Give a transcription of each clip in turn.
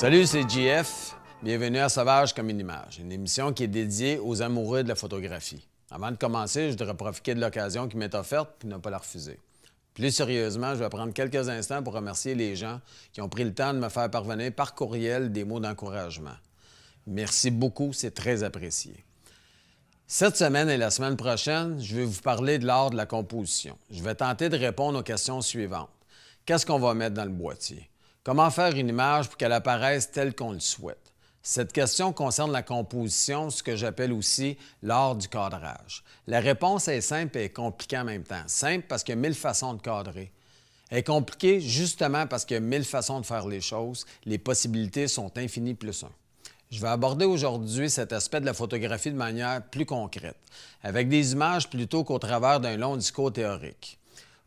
Salut, c'est JF. Bienvenue à Sauvage comme une image, une émission qui est dédiée aux amoureux de la photographie. Avant de commencer, je voudrais profiter de l'occasion qui m'est offerte et ne pas la refuser. Plus sérieusement, je vais prendre quelques instants pour remercier les gens qui ont pris le temps de me faire parvenir par courriel des mots d'encouragement. Merci beaucoup, c'est très apprécié. Cette semaine et la semaine prochaine, je vais vous parler de l'art de la composition. Je vais tenter de répondre aux questions suivantes. Qu'est-ce qu'on va mettre dans le boîtier? Comment faire une image pour qu'elle apparaisse telle qu'on le souhaite? Cette question concerne la composition, ce que j'appelle aussi l'art du cadrage. La réponse est simple et compliquée en même temps. Simple parce qu'il y a 1000 façons de cadrer. Elle est compliquée justement parce qu'il y a 1000 façons de faire les choses. Les possibilités sont infinies plus 1. Je vais aborder aujourd'hui cet aspect de la photographie de manière plus concrète, avec des images plutôt qu'au travers d'un long discours théorique.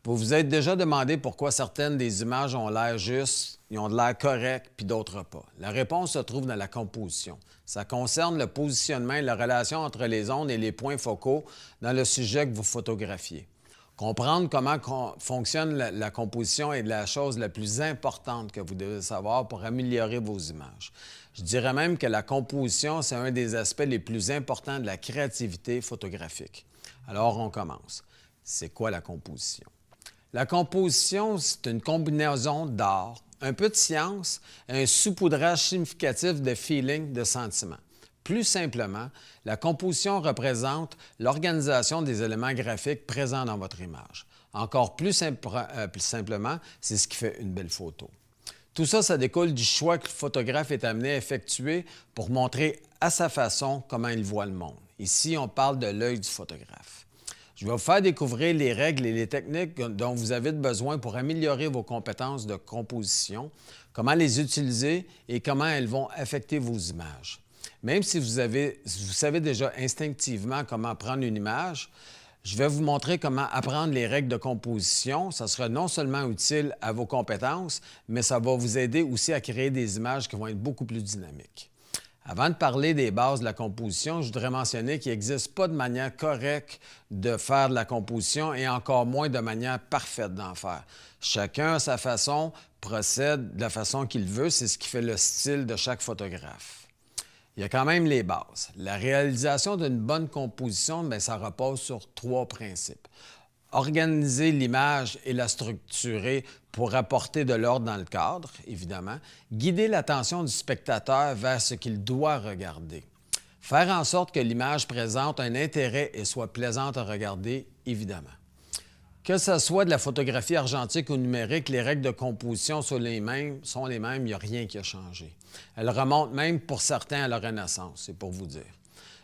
Vous vous êtes déjà demandé pourquoi certaines des images ont l'air justes, ils ont de l'air corrects, puis d'autres pas. La réponse se trouve dans la composition. Ça concerne le positionnement et la relation entre les ondes et les points focaux dans le sujet que vous photographiez. Comprendre comment fonctionne la composition est la chose la plus importante que vous devez savoir pour améliorer vos images. Je dirais même que la composition, c'est un des aspects les plus importants de la créativité photographique. Alors, on commence. C'est quoi la composition? La composition, c'est une combinaison d'art, un peu de science et un saupoudrage significatif de feeling, de sentiments. Plus simplement, la composition représente l'organisation des éléments graphiques présents dans votre image. Encore plus simplement, c'est ce qui fait une belle photo. Tout ça, ça découle du choix que le photographe est amené à effectuer pour montrer à sa façon comment il voit le monde. Ici, on parle de l'œil du photographe. Je vais vous faire découvrir les règles et les techniques dont vous avez besoin pour améliorer vos compétences de composition, comment les utiliser et comment elles vont affecter vos images. Même si vous savez déjà instinctivement comment prendre une image, je vais vous montrer comment apprendre les règles de composition. Ça sera non seulement utile à vos compétences, mais ça va vous aider aussi à créer des images qui vont être beaucoup plus dynamiques. Avant de parler des bases de la composition, je voudrais mentionner qu'il n'existe pas de manière correcte de faire de la composition et encore moins de manière parfaite d'en faire. Chacun, à sa façon, procède de la façon qu'il veut. C'est ce qui fait le style de chaque photographe. Il y a quand même les bases. La réalisation d'une bonne composition, bien, ça repose sur 3 principes. Organiser l'image et la structurer pour apporter de l'ordre dans le cadre, évidemment. Guider l'attention du spectateur vers ce qu'il doit regarder. Faire en sorte que l'image présente un intérêt et soit plaisante à regarder, évidemment. Que ce soit de la photographie argentique ou numérique, les règles de composition sont les mêmes, il n'y a rien qui a changé. Elles remontent même pour certains à la Renaissance, c'est pour vous dire.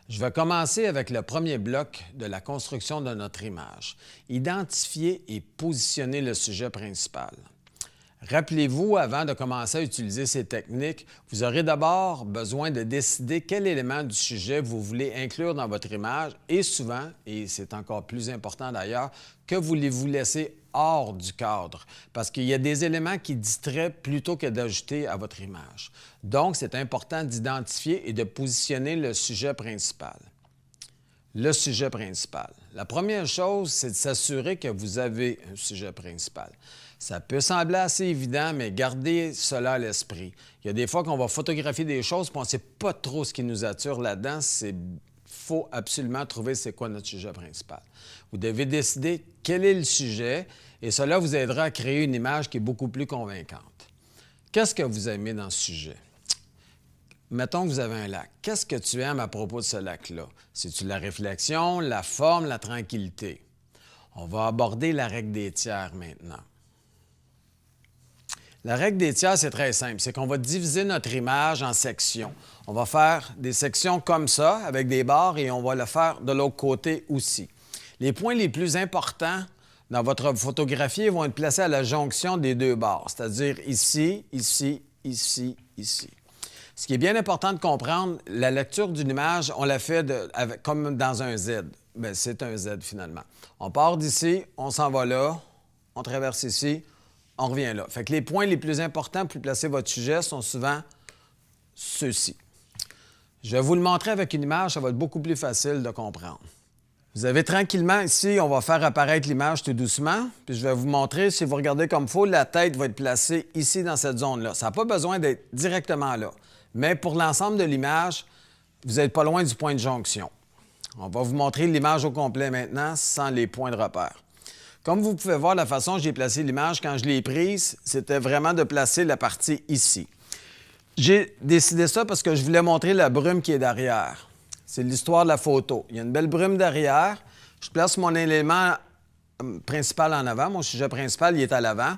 Je vais commencer avec le premier bloc de la construction de notre image. Identifier et positionner le sujet principal. Rappelez-vous, avant de commencer à utiliser ces techniques, vous aurez d'abord besoin de décider quel élément du sujet vous voulez inclure dans votre image et souvent, et c'est encore plus important d'ailleurs, que voulez-vous laisser hors du cadre, parce qu'il y a des éléments qui distraient plutôt que d'ajouter à votre image. Donc, c'est important d'identifier et de positionner le sujet principal. Le sujet principal. La première chose, c'est de s'assurer que vous avez un sujet principal. Ça peut sembler assez évident, mais gardez cela à l'esprit. Il y a des fois qu'on va photographier des choses et on ne sait pas trop ce qui nous attire là-dedans. Il faut absolument trouver c'est quoi notre sujet principal. Vous devez décider quel est le sujet et cela vous aidera à créer une image qui est beaucoup plus convaincante. Qu'est-ce que vous aimez dans ce sujet? Mettons que vous avez un lac. Qu'est-ce que tu aimes à propos de ce lac-là? C'est-tu la réflexion, la forme, la tranquillité? On va aborder la règle des tiers maintenant. La règle des tiers, c'est très simple. C'est qu'on va diviser notre image en sections. On va faire des sections comme ça, avec des barres, et on va le faire de l'autre côté aussi. Les points les plus importants dans votre photographie vont être placés à la jonction des 2 barres, c'est-à-dire ici, ici, ici, ici. Ce qui est bien important de comprendre, la lecture d'une image, on la fait comme dans un Z. Bien, c'est un Z finalement. On part d'ici, on s'en va là, on traverse ici, on revient là. Fait que les points les plus importants pour placer votre sujet sont souvent ceux-ci. Je vais vous le montrer avec une image, ça va être beaucoup plus facile de comprendre. Vous avez tranquillement, ici, on va faire apparaître l'image tout doucement. Puis je vais vous montrer, si vous regardez comme il faut, la tête va être placée ici dans cette zone-là. Ça n'a pas besoin d'être directement là. Mais pour l'ensemble de l'image, vous n'êtes pas loin du point de jonction. On va vous montrer l'image au complet maintenant, sans les points de repère. Comme vous pouvez voir, la façon dont j'ai placé l'image quand je l'ai prise, c'était vraiment de placer la partie ici. J'ai décidé ça parce que je voulais montrer la brume qui est derrière. C'est l'histoire de la photo. Il y a une belle brume derrière. Je place mon élément principal en avant. Mon sujet principal, il est à l'avant.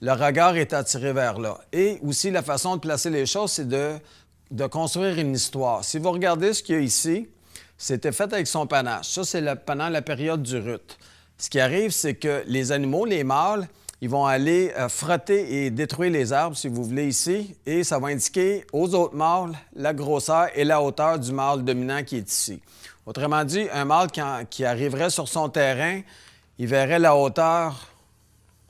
Le regard est attiré vers là. Et aussi, la façon de placer les choses, c'est de construire une histoire. Si vous regardez ce qu'il y a ici, c'était fait avec son panache. Ça, c'est pendant la période du rut. Ce qui arrive, c'est que les animaux, les mâles, ils vont aller frotter et détruire les arbres, si vous voulez, ici, et ça va indiquer aux autres mâles la grosseur et la hauteur du mâle dominant qui est ici. Autrement dit, un mâle qui arriverait sur son terrain, il verrait la hauteur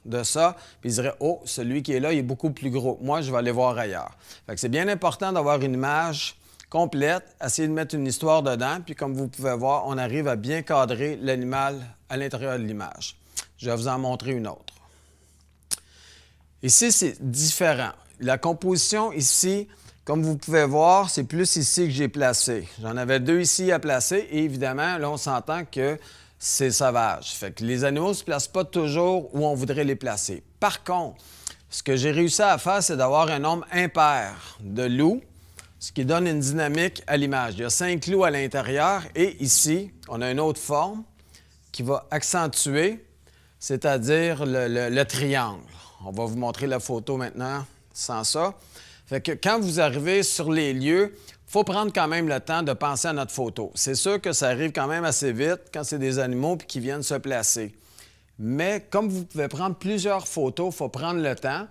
de ça, puis il dirait « Oh, celui qui est là, il est beaucoup plus gros. Moi, je vais aller voir ailleurs. » Fait que c'est bien important d'avoir une image complète, essayer de mettre une histoire dedans, puis comme vous pouvez voir, on arrive à bien cadrer l'animal à l'intérieur de l'image. Je vais vous en montrer une autre. Ici, c'est différent. La composition ici, comme vous pouvez voir, c'est plus ici que j'ai placé. J'en avais deux ici à placer et évidemment, là, on s'entend que c'est sauvage. Fait que les animaux ne se placent pas toujours où on voudrait les placer. Par contre, ce que j'ai réussi à faire, c'est d'avoir un nombre impair de loups, ce qui donne une dynamique à l'image. Il y a 5 loups à l'intérieur et ici, on a une autre forme qui va accentuer, c'est-à-dire le triangle. On va vous montrer la photo maintenant sans ça. Fait que quand vous arrivez sur les lieux, il faut prendre quand même le temps de penser à notre photo. C'est sûr que ça arrive quand même assez vite quand c'est des animaux puis qui viennent se placer. Mais comme vous pouvez prendre plusieurs photos, il faut prendre le temps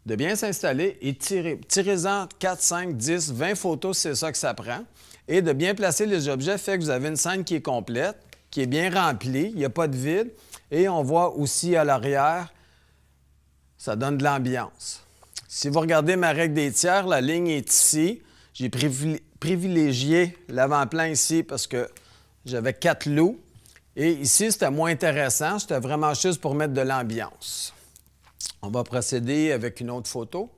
de bien s'installer et tirer. Tirez-en 4, 5, 10, 20 photos, c'est ça que ça prend. Et de bien placer les objets fait que vous avez une scène qui est complète, qui est bien remplie, il n'y a pas de vide. Et on voit aussi à l'arrière, ça donne de l'ambiance. Si vous regardez ma règle des tiers, la ligne est ici. J'ai privilégié l'avant-plan ici parce que j'avais 4 loups. Et ici, c'était moins intéressant. C'était vraiment juste pour mettre de l'ambiance. On va procéder avec une autre photo.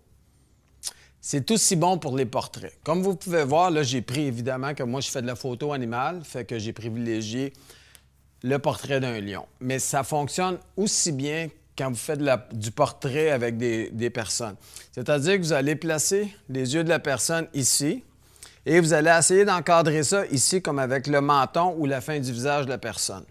C'est aussi bon pour les portraits. Comme vous pouvez voir, là, j'ai pris évidemment que moi, je fais de la photo animale, fait que j'ai privilégié le portrait d'un lion. Mais ça fonctionne aussi bien quand vous faites du portrait avec des personnes. C'est-à-dire que vous allez placer les yeux de la personne ici et vous allez essayer d'encadrer ça ici comme avec le menton ou la fin du visage de la personne.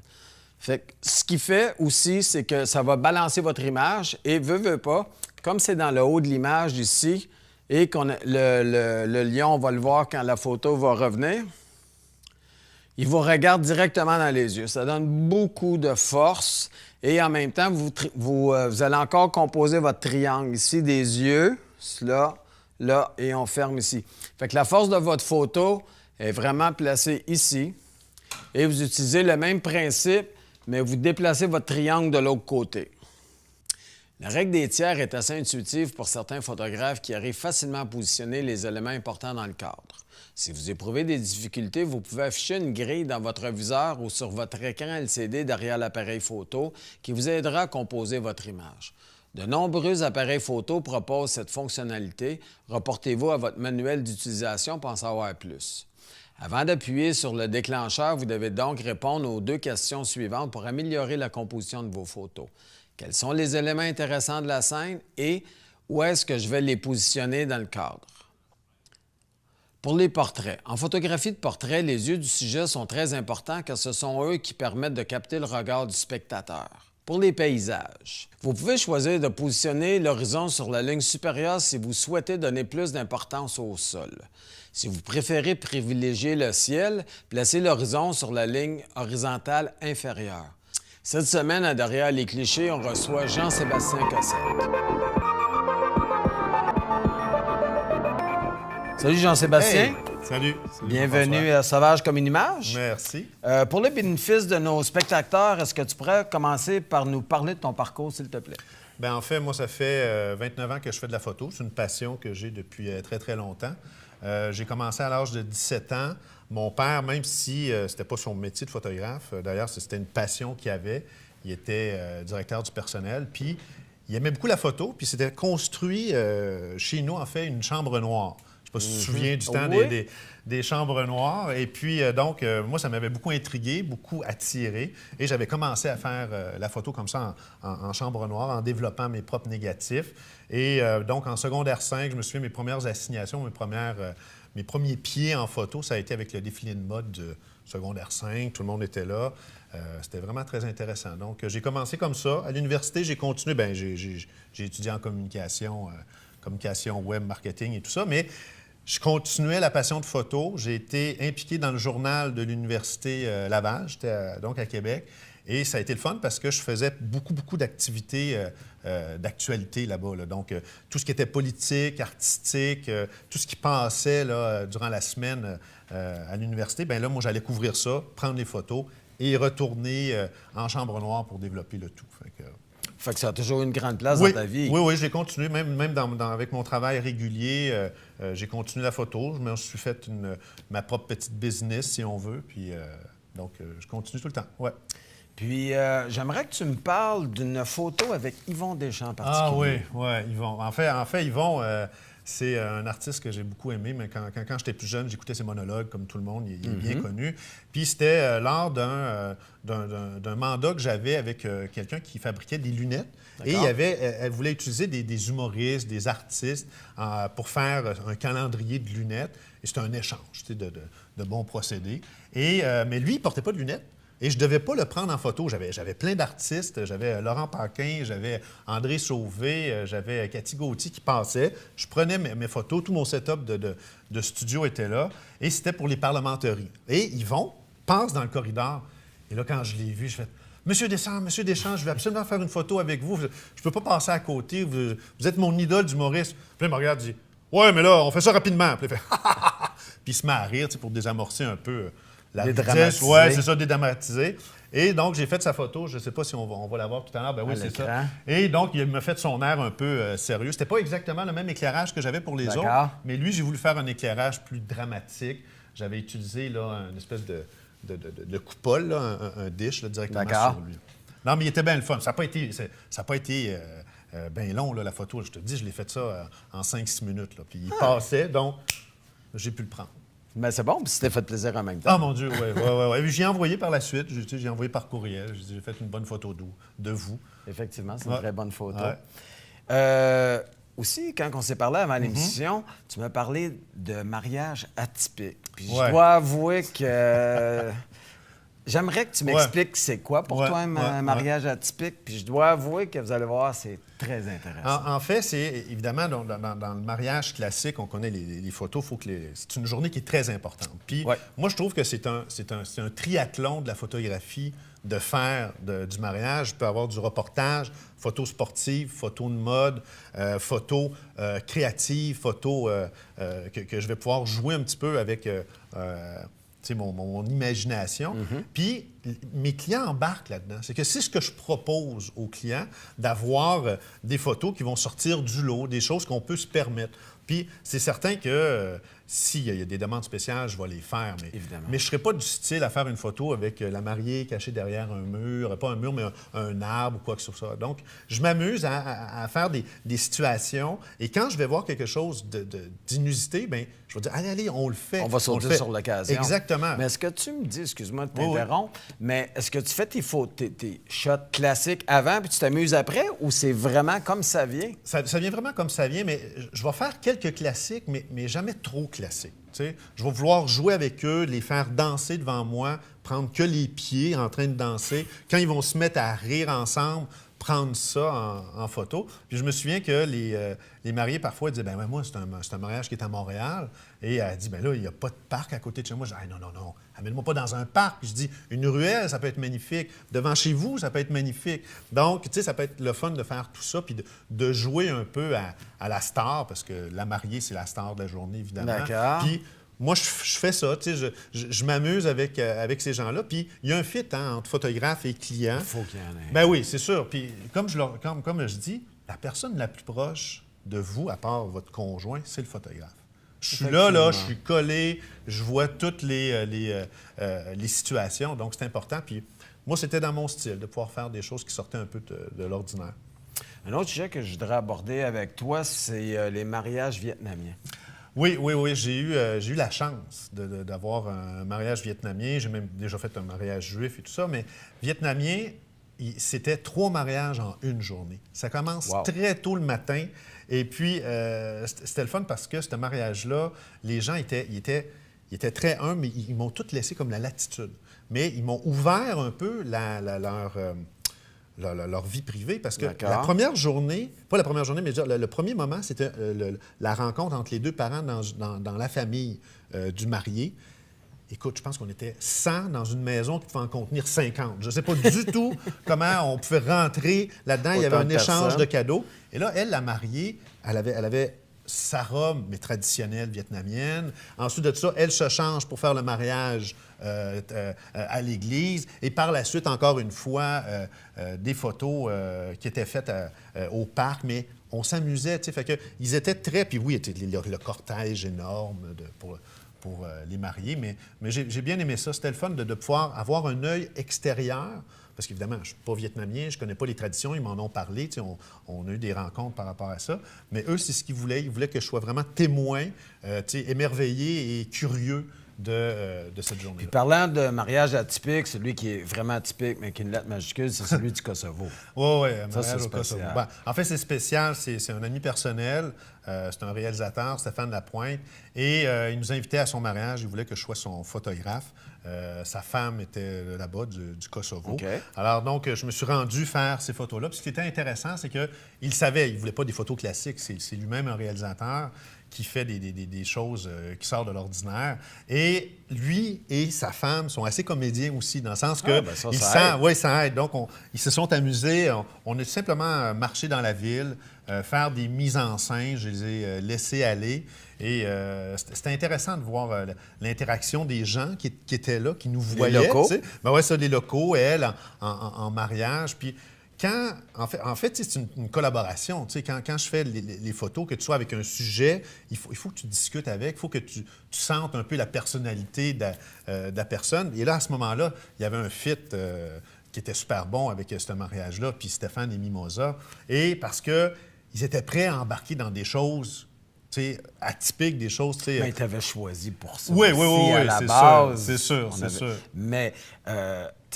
Fait que ce qui fait aussi, c'est que ça va balancer votre image et veut pas, comme c'est dans le haut de l'image ici et le lion, on va le voir quand la photo va revenir, il vous regarde directement dans les yeux. Ça donne beaucoup de force et en même temps, vous allez encore composer votre triangle ici des yeux, là, là, et on ferme ici. Fait que la force de votre photo est vraiment placée ici et vous utilisez le même principe, mais vous déplacez votre triangle de l'autre côté. La règle des tiers est assez intuitive pour certains photographes qui arrivent facilement à positionner les éléments importants dans le cadre. Si vous éprouvez des difficultés, vous pouvez afficher une grille dans votre viseur ou sur votre écran LCD derrière l'appareil photo qui vous aidera à composer votre image. De nombreux appareils photo proposent cette fonctionnalité. Reportez-vous à votre manuel d'utilisation pour en savoir plus. Avant d'appuyer sur le déclencheur, vous devez donc répondre aux 2 questions suivantes pour améliorer la composition de vos photos. Quels sont les éléments intéressants de la scène et où est-ce que je vais les positionner dans le cadre? Pour les portraits. En photographie de portrait, les yeux du sujet sont très importants car ce sont eux qui permettent de capter le regard du spectateur. Pour les paysages, vous pouvez choisir de positionner l'horizon sur la ligne supérieure si vous souhaitez donner plus d'importance au sol. Si vous préférez privilégier le ciel, placez l'horizon sur la ligne horizontale inférieure. Cette semaine, à Derrière les clichés, on reçoit Jean-Sébastien Cossette. Salut Jean-Sébastien. Hey, salut. Bienvenue à Sauvage comme une image. Merci. Pour le bénéfice de nos spectateurs, est-ce que tu pourrais commencer par nous parler de ton parcours, s'il te plaît? Bien, en fait, moi, ça fait 29 ans que je fais de la photo. C'est une passion que j'ai depuis très, très longtemps. J'ai commencé à l'âge de 17 ans Mon père, même si c'était pas son métier de photographe, d'ailleurs, c'était une passion qu'il avait. Il était directeur du personnel, puis il aimait beaucoup la photo, puis c'était construit chez nous, en fait, une chambre noire. Je ne sais pas si tu te souviens du temps des chambres noires. Et puis, moi, ça m'avait beaucoup intrigué, beaucoup attiré. Et j'avais commencé à faire la photo comme ça en chambre noire, en développant mes propres négatifs. Et donc, en secondaire 5, je me souviens, mes premières assignations, mes premiers pieds en photo, ça a été avec le défilé de mode de secondaire 5. Tout le monde était là. C'était vraiment très intéressant. Donc, j'ai commencé comme ça. À l'université, j'ai continué. Bien, j'ai étudié en communication, communication web, marketing et tout ça, mais je continuais la passion de photo. J'ai été impliqué dans le journal de l'Université Laval. J'étais donc à Québec. Et ça a été le fun parce que je faisais beaucoup d'activités d'actualité là-bas. Là. Donc, tout ce qui était politique, artistique, tout ce qui passait là, durant la semaine à l'université, bien là, moi, j'allais couvrir ça, prendre les photos et retourner en chambre noire pour développer le tout. Fait que ça a toujours eu une grande place dans ta vie. Oui, j'ai continué, même avec mon travail régulier, j'ai continué la photo. Je me suis fait ma propre petite business, si on veut, puis donc je continue tout le temps, ouais. Puis, j'aimerais que tu me parles d'une photo avec Yvon Deschamps en particulier. Ah oui, Yvon. En fait Yvon, c'est un artiste que j'ai beaucoup aimé, mais quand j'étais plus jeune, j'écoutais ses monologues, comme tout le monde, il est bien connu. Puis c'était lors d'un mandat que j'avais avec quelqu'un qui fabriquait des lunettes. Et elle voulait utiliser des humoristes, des artistes pour faire un calendrier de lunettes. Et c'était un échange de bons procédés. Mais lui, il ne portait pas de lunettes. Et je ne devais pas le prendre en photo. J'avais plein d'artistes. J'avais Laurent Paquin, j'avais André Sauvé, j'avais Cathy Gauthier qui passaient. Je prenais mes photos. Tout mon setup de studio était là. Et c'était pour les parlementeries. Et Yvon passe dans le corridor. Et là, quand je l'ai vu, je fais « Monsieur Deschamps, je vais absolument faire une photo avec vous. Je ne peux pas passer à côté. Vous êtes mon idole d'humoriste. » Puis il me regarde et dit « Ouais, mais là, on fait ça rapidement. » Puis il fait « Puis il se met à rire pour désamorcer un peu la vitesse. Oui, c'est ça, dédramatiser. Et donc, j'ai fait sa photo. Je ne sais pas si on va la voir tout à l'heure. Ben oui, c'est ça. Et donc, il m'a fait son air un peu sérieux. C'était pas exactement le même éclairage que j'avais pour les autres. Mais lui, j'ai voulu faire un éclairage plus dramatique. J'avais utilisé là, une espèce de coupole, là, un dish là, directement sur lui. Non, mais il était bien le fun. Ça n'a pas été bien long, là, la photo. Je te dis, je l'ai fait ça en 5-6 minutes. Là. Puis il passait, donc j'ai pu le prendre. Mais c'est bon, puis c'était fait plaisir en même temps. Ah, mon Dieu, oui. J'ai envoyé par la suite. J'ai envoyé par courriel. J'ai fait une bonne photo de vous. Effectivement, c'est une très bonne photo. Ouais. Aussi, quand on s'est parlé avant l'émission, tu m'as parlé de mariage atypique. Puis je dois avouer que j'aimerais que tu m'expliques c'est quoi pour toi un mariage atypique. Puis je dois avouer que vous allez voir, c'est très intéressant. En fait, c'est évidemment dans le mariage classique, on connaît les photos, c'est une journée qui est très importante. Puis moi, je trouve que c'est un triathlon de la photographie de faire du mariage. Il peut y avoir du reportage, photos sportives, photos de mode, photos créatives, photos que je vais pouvoir jouer un petit peu avec mon imagination. Puis mes clients embarquent là-dedans. C'est que c'est ce que je propose aux clients, d'avoir des photos qui vont sortir du lot, des choses qu'on peut se permettre. Puis c'est certain que s'il y a des demandes spéciales, je vais les faire. Mais je ne serai pas du style à faire une photo avec la mariée cachée derrière un mur, pas un mur, mais un arbre ou quoi que ce soit. Donc, je m'amuse à faire des situations. Et quand je vais voir quelque chose d'inusité, bien, je vais dire, allez, on le fait. On va sauter sur l'occasion. Exactement. Mais est-ce que tu me dis, excuse-moi de t'interrompre, mais est-ce que tu fais tes shots classiques avant puis tu t'amuses après ou c'est vraiment comme ça vient? Ça vient vraiment comme ça vient, mais je vais faire quelques classiques, mais jamais trop classiques. T'sais. Je vais vouloir jouer avec eux, les faire danser devant moi, prendre que les pieds en train de danser. Quand ils vont se mettre à rire ensemble, prendre ça en photo. Puis je me souviens que les mariés, parfois, disaient « Bien, moi, c'est un mariage qui est à Montréal. » Et elle dit « Bien là, il n'y a pas de parc à côté de chez moi. » Je dis « Non, amène-moi pas dans un parc. » Puis je dis « Une ruelle, ça peut être magnifique. Devant chez vous, ça peut être magnifique. » Donc, tu sais, ça peut être le fun de faire tout ça, puis de jouer un peu à la star, parce que la mariée, c'est la star de la journée, évidemment. D'accord. Puis, moi, je fais ça, tu sais, je m'amuse avec ces gens-là. Puis, il y a un fit entre photographe et client. Il faut qu'il y en ait. Ben oui, c'est sûr. Puis, comme je dis, la personne la plus proche de vous, à part votre conjoint, c'est le photographe. Je suis là, je suis collé, je vois toutes les situations, donc c'est important. Puis moi, c'était dans mon style de pouvoir faire des choses qui sortaient un peu de l'ordinaire. Un autre sujet que je voudrais aborder avec toi, c'est les mariages vietnamiens. Oui. J'ai eu la chance d'avoir un mariage vietnamien. J'ai même déjà fait un mariage juif et tout ça, mais vietnamien, c'était 3 mariages en une journée. Ça commence très tôt le matin. Et puis, c'était le fun parce que ce mariage-là, les gens étaient très humbles, mais ils m'ont tous laissé comme la latitude. Mais ils m'ont ouvert un peu leur vie privée parce que la première journée, pas la première journée, mais le premier moment, c'était la rencontre entre les 2 parents dans la famille du marié. Écoute, je pense qu'on était 100 dans une maison qui pouvait en contenir 50. Je ne sais pas du tout comment on pouvait rentrer là-dedans. Il y avait un échange de cadeaux. Et là, elle, la mariée, elle avait sa robe, mais traditionnelle vietnamienne. Ensuite de ça, elle se change pour faire le mariage à l'église. Et par la suite, encore une fois, des photos qui étaient faites au parc, mais on s'amusait, tu sais. Fait que ils étaient très... Puis oui, le cortège énorme pour les mariés, mais j'ai bien aimé ça. C'était le fun de pouvoir avoir un œil extérieur, parce qu'évidemment, je ne suis pas vietnamien, je ne connais pas les traditions, ils m'en ont parlé, on a eu des rencontres par rapport à ça, mais eux, c'est ce qu'ils voulaient. Ils voulaient que je sois vraiment témoin, émerveillé et curieux de cette journée-là. Puis parlant de mariage atypique, celui qui est vraiment atypique, mais qui a une lettre majuscule, c'est celui du Kosovo. Oui, un ça, mariage au Kosovo. Ben, en fait, c'est spécial. C'est un ami personnel. C'est un réalisateur, Stéphane Lapointe. Et il nous invitait à son mariage. Il voulait que je sois son photographe. Sa femme était là-bas, du Kosovo. Okay. Alors, donc, je me suis rendu faire ces photos-là. Puis ce qui était intéressant, c'est qu'il savait, il ne voulait pas des photos classiques. C'est lui-même un réalisateur qui fait des choses qui sortent de l'ordinaire. Et lui et sa femme sont assez comédiens aussi, dans le sens que ça aide. Donc, ils se sont amusés. On a simplement marché dans la ville, faire des mises en scène. Je les ai laissés aller. Et c'était intéressant de voir l'interaction des gens qui étaient là, qui nous voyaient. Les locaux. Ben ouais, ça, les locaux, elle, en mariage. Puis en fait c'est une collaboration. Quand je fais les photos, que tu sois avec un sujet, il faut que tu discutes avec, il faut que tu sentes un peu la personnalité de la personne. Et là, à ce moment-là, il y avait un fit qui était super bon avec ce mariage-là, puis Stéphane et Mimosa. Et parce qu'ils étaient prêts à embarquer dans des choses atypiques, des choses... Mais ils t'avaient choisi pour ça. Oui, à la base. C'est sûr. Mais,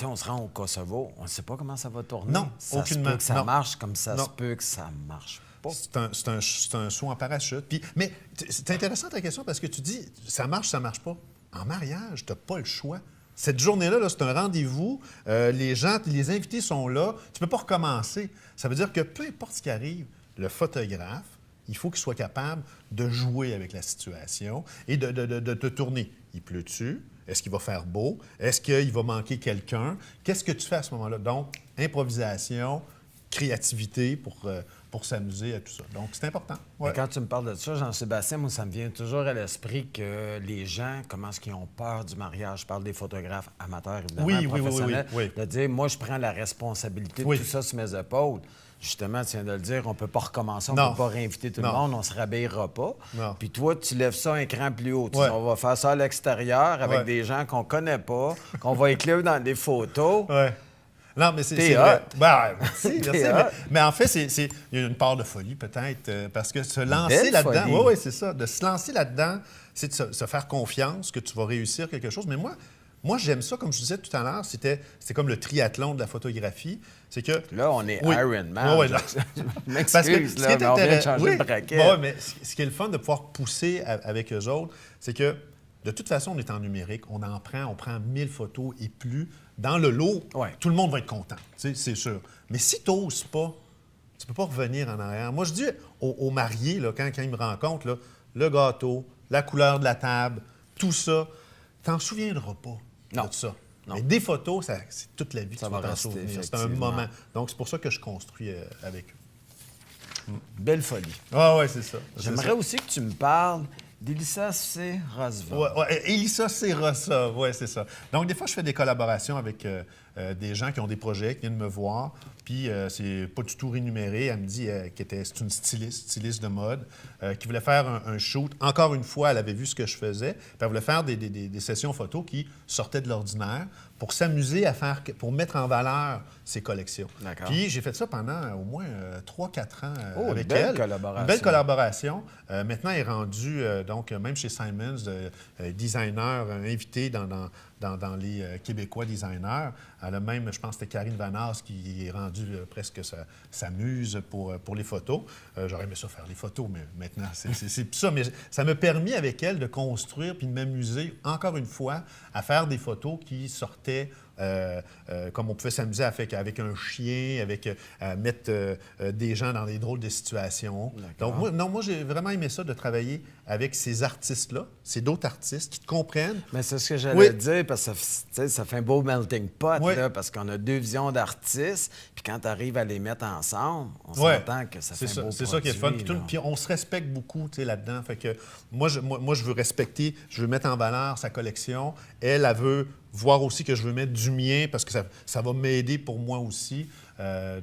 on se rend au Kosovo, on ne sait pas comment ça va tourner. Non, ça aucunement. Se peut que ça marche comme ça se peut que ça marche pas. C'est un saut en parachute. Mais c'est intéressant ta question parce que tu dis, ça marche pas. En mariage, tu n'as pas le choix. Cette journée-là, c'est un rendez-vous. Les invités sont là. Tu ne peux pas recommencer. Ça veut dire que peu importe ce qui arrive, le photographe, il faut qu'il soit capable de jouer avec la situation et de tourner. Il pleut-tu? Est-ce qu'il va faire beau? Est-ce qu'il va manquer quelqu'un? Qu'est-ce que tu fais à ce moment-là? Donc, improvisation, créativité pour s'amuser à tout ça. Donc, c'est important. Ouais. Et quand tu me parles de ça, Jean-Sébastien, moi, ça me vient toujours à l'esprit que les gens, comment est-ce qu'ils ont peur du mariage? Je parle des photographes amateurs, évidemment, professionnels. Oui. De dire, moi, je prends la responsabilité de tout ça sur mes épaules. Justement, tu viens de le dire, on ne peut pas recommencer, on ne peut pas réinviter tout le monde, on ne se rhabillera pas. Non. Puis toi, tu lèves ça un cran plus haut. On va faire ça à l'extérieur avec des gens qu'on ne connaît pas, qu'on va écrire dans des photos. Ouais. Non, mais c'est vrai. Ben, merci. Mais en fait, il y a une part de folie peut-être, parce que se lancer là-dedans... Oui, c'est ça. De se lancer là-dedans, c'est de se faire confiance que tu vas réussir quelque chose. Mais moi, j'aime ça, comme je disais tout à l'heure, c'était comme le triathlon de la photographie. C'est que... Là, on est Ironman. Oui, je m'excuse, là, mais on vient de changer de braquet. Oui, mais ce qui est le fun de pouvoir pousser avec eux autres, c'est que, de toute façon, on est en numérique, on prend 1000 photos et plus. Dans le lot, tout le monde va être content, c'est sûr. Mais si tu n'oses pas, tu ne peux pas revenir en arrière. Moi, je dis aux mariés, là, quand ils me rencontrent, là, le gâteau, la couleur de la table, tout ça, tu n'en souviendras pas de ça. Non. Mais des photos, c'est toute la vie que tu vas t'en souvenir. C'est un moment. Donc, c'est pour ça que je construis avec eux. Belle folie. Ah oui, c'est ça. J'aimerais aussi que tu me parles Delissa C. Rosva. Elissa Rossa, oui, c'est ça. Donc, des fois, je fais des collaborations avec des gens qui ont des projets, qui viennent me voir, puis c'est pas du tout rémunéré. Elle me dit c'est une styliste de mode, qui voulait faire un shoot. Encore une fois, elle avait vu ce que je faisais, puis elle voulait faire des sessions photos qui sortaient de l'ordinaire pour s'amuser pour mettre en valeur ses collections. D'accord. Puis j'ai fait ça pendant au moins 3-4 ans avec belle elle. collaboration. Une belle collaboration. Maintenant, elle est rendue, donc, même chez Simons, designer invité dans les Québécois designers. Elle a même, je pense que c'était Karine Vanasse qui est rendue presque sa muse pour les photos. J'aurais aimé ça faire les photos, mais maintenant, c'est ça. Mais ça m'a permis avec elle de construire puis de m'amuser, encore une fois, à faire des photos qui sortaient comme on pouvait s'amuser avec un chien, à mettre des gens dans des drôles de situations. Donc, moi, j'ai vraiment aimé ça de travailler avec ces artistes-là, ces d'autres artistes qui te comprennent. Mais c'est ce que j'allais dire, parce que ça fait un beau melting pot, là, parce qu'on a deux visions d'artistes, puis quand tu arrives à les mettre ensemble, on s'entend que ça fait un beau produit. C'est ça qui est fun. Puis on se respecte beaucoup là-dedans. Fait que moi, je veux respecter, je veux mettre en valeur sa collection. Elle veut voir aussi que je veux mettre du mien parce que ça va m'aider pour moi aussi.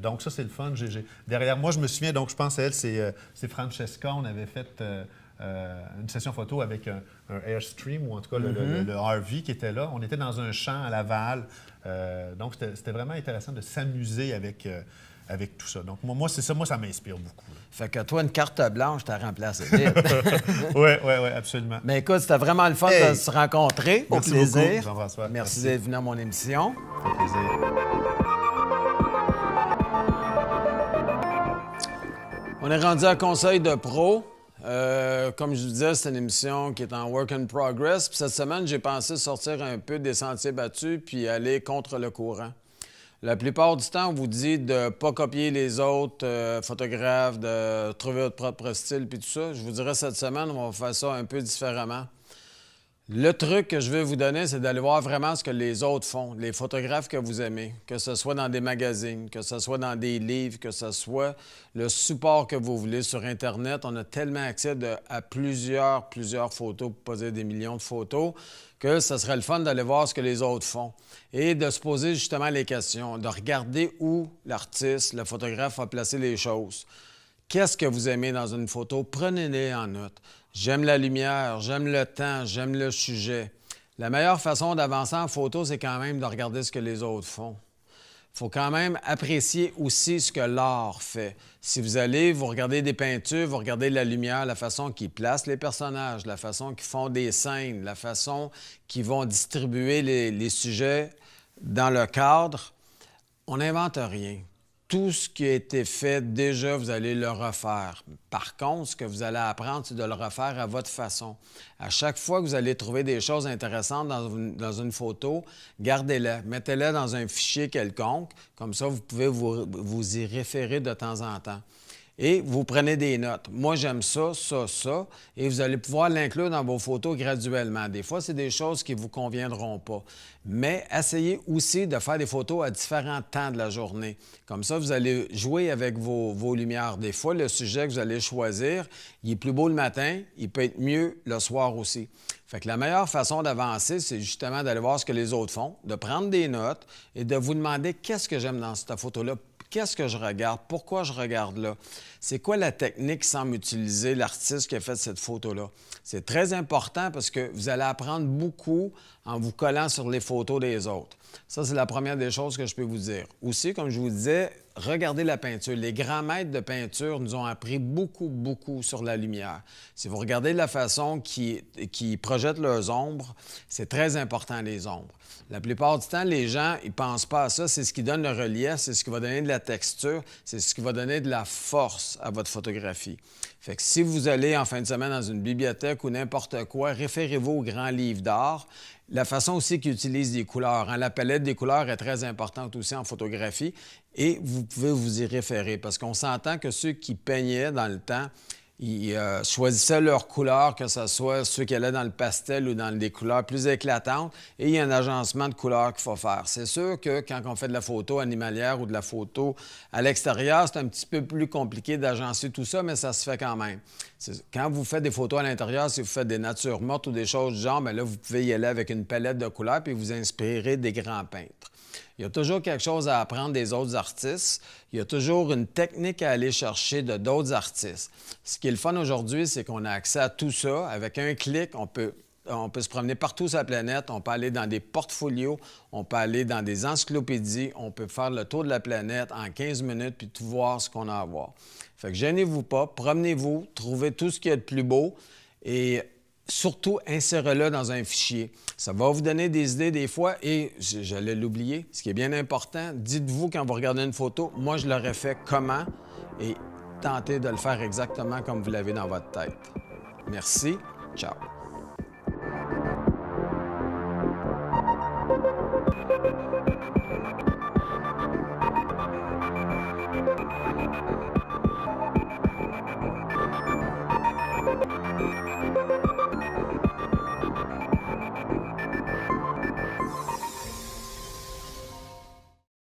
Donc ça, c'est le fun. Derrière moi, je me souviens, donc je pense à elle, c'est Francesca. On avait fait une session photo avec un Airstream, ou en tout cas le RV qui était là. On était dans un champ à Laval. Donc c'était vraiment intéressant de s'amuser avec tout ça. Donc moi, c'est ça. Moi, ça m'inspire beaucoup. Là. Fait que toi, une carte blanche, t'as remplacé vite. Oui, absolument. Mais écoute, c'était vraiment le fun de se rencontrer. Merci au plaisir. beaucoup, Jean-François. Merci d'être venu à mon émission. Ça fait plaisir. On est rendu à Conseil de pro. Comme je vous disais, c'est une émission qui est en work in progress. Puis cette semaine, j'ai pensé sortir un peu des sentiers battus puis aller contre le courant. La plupart du temps, on vous dit de ne pas copier les autres photographes, de trouver votre propre style puis tout ça. Je vous dirais cette semaine, on va faire ça un peu différemment. Le truc que je veux vous donner, c'est d'aller voir vraiment ce que les autres font, les photographes que vous aimez, que ce soit dans des magazines, que ce soit dans des livres, que ce soit le support que vous voulez sur Internet. On a tellement accès à plusieurs photos, pour poser des millions de photos, que ce serait le fun d'aller voir ce que les autres font et de se poser justement les questions, de regarder où l'artiste, le photographe a placé les choses. Qu'est-ce que vous aimez dans une photo? Prenez-les en note. J'aime la lumière, j'aime le temps, j'aime le sujet. La meilleure façon d'avancer en photo, c'est quand même de regarder ce que les autres font. Il faut quand même apprécier aussi ce que l'art fait. Si vous allez, vous regardez des peintures, vous regardez la lumière, la façon qu'ils placent les personnages, la façon qu'ils font des scènes, la façon qu'ils vont distribuer les sujets dans le cadre, on n'invente rien. Tout ce qui a été fait, déjà, vous allez le refaire. Par contre, ce que vous allez apprendre, c'est de le refaire à votre façon. À chaque fois que vous allez trouver des choses intéressantes dans une photo, gardez-la. Mettez-la dans un fichier quelconque. Comme ça, vous pouvez vous y référer de temps en temps. Et vous prenez des notes. Moi, j'aime ça, et vous allez pouvoir l'inclure dans vos photos graduellement. Des fois, c'est des choses qui ne vous conviendront pas. Mais essayez aussi de faire des photos à différents temps de la journée. Comme ça, vous allez jouer avec vos lumières. Des fois, le sujet que vous allez choisir, il est plus beau le matin, il peut être mieux le soir aussi. Fait que la meilleure façon d'avancer, c'est justement d'aller voir ce que les autres font, de prendre des notes et de vous demander qu'est-ce que j'aime dans cette photo-là. Qu'est-ce que je regarde? Pourquoi je regarde là? C'est quoi la technique qui semble utiliser l'artiste qui a fait cette photo-là? C'est très important parce que vous allez apprendre beaucoup en vous collant sur les photos des autres. Ça, c'est la première des choses que je peux vous dire. Aussi, comme je vous disais, regardez la peinture. Les grands maîtres de peinture nous ont appris beaucoup sur la lumière. Si vous regardez la façon qu'ils projettent leurs ombres, c'est très important, les ombres. La plupart du temps, les gens, ils ne pensent pas à ça. C'est ce qui donne le relief, c'est ce qui va donner de la texture, c'est ce qui va donner de la force à votre photographie. Fait que si vous allez en fin de semaine dans une bibliothèque ou n'importe quoi, référez-vous aux grands livres d'art. La façon aussi qu'ils utilisent des couleurs. La palette des couleurs est très importante aussi en photographie et vous pouvez vous y référer parce qu'on s'entend que ceux qui peignaient dans le temps, Ils choisissaient leurs couleurs, que ce soit ceux qui allaient dans le pastel ou dans des couleurs plus éclatantes, et il y a un agencement de couleurs qu'il faut faire. C'est sûr que quand on fait de la photo animalière ou de la photo à l'extérieur, c'est un petit peu plus compliqué d'agencer tout ça, mais ça se fait quand même. Quand vous faites des photos à l'intérieur, si vous faites des natures mortes ou des choses du genre, bien là, vous pouvez y aller avec une palette de couleurs puis vous inspirer des grands peintres. Il y a toujours quelque chose à apprendre des autres artistes. Il y a toujours une technique à aller chercher de d'autres artistes. Ce qui est le fun aujourd'hui, c'est qu'on a accès à tout ça. Avec un clic, on peut se promener partout sur la planète. On peut aller dans des portfolios, on peut aller dans des encyclopédies, on peut faire le tour de la planète en 15 minutes puis tout voir ce qu'on a à voir. Fait que gênez-vous pas, promenez-vous, trouvez tout ce qu'il y a de plus beau et surtout, insérez-le dans un fichier. Ça va vous donner des idées des fois et, j'allais l'oublier, ce qui est bien important, dites-vous quand vous regardez une photo, moi je l'aurais fait comment et tentez de le faire exactement comme vous l'avez dans votre tête. Merci, ciao.